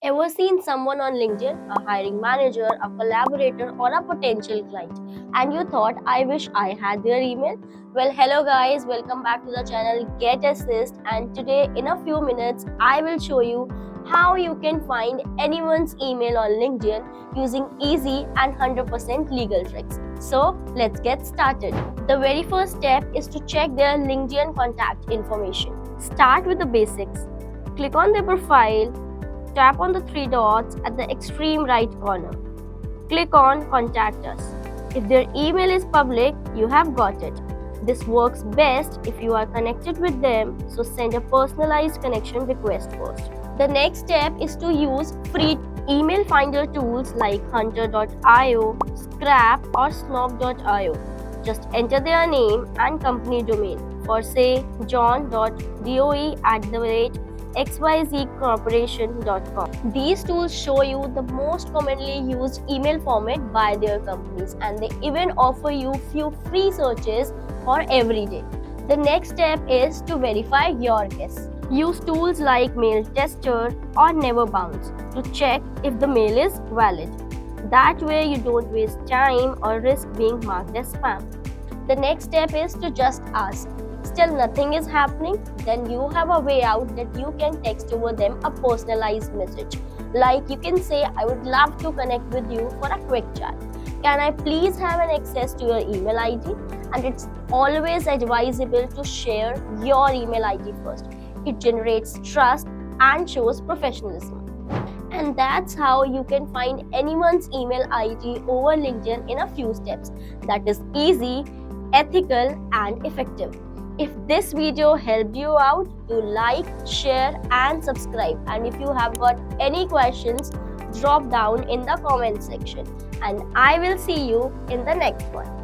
Ever seen someone on LinkedIn, a hiring manager, a collaborator, or a potential client, and you thought, I wish I had their email? Well, hello guys, welcome back to the channel GetAssist, and today, in a few minutes, I will show you how you can find anyone's email on LinkedIn using easy and 100% legal tricks. So, let's get started. The very first step is to check their LinkedIn contact information. Start with the basics. Click on their profile. Tap on the three dots at the extreme right corner. Click on Contact Us. If their email is public, you have got it. This works best if you are connected with them, so send a personalized connection request first. The next step is to use free email finder tools like hunter.io, Skrapp, or snob.io. Just enter their name and company domain for say john.doe@xyzcorporation.com. These tools show you the most commonly used email format by their companies, and they even offer you few free searches for every day. The next step is to verify your guess. Use tools like Mail Tester or Never Bounce to check if the mail is valid. That way you don't waste time or risk being marked as spam. The next step is to just ask. Still nothing is happening? Then you have a way out that you can text over them a personalized message. Like you can say, I would love to connect with you for a quick chat. Can I please have an access to your email ID? And it's always advisable to share your email ID first. It generates trust and shows professionalism. And that's how you can find anyone's email ID over LinkedIn in a few steps. That is easy, ethical, and effective. If this video helped you out, do like, share, and subscribe. And if you have got any questions, drop down in the comment section. And I will see you in the next one.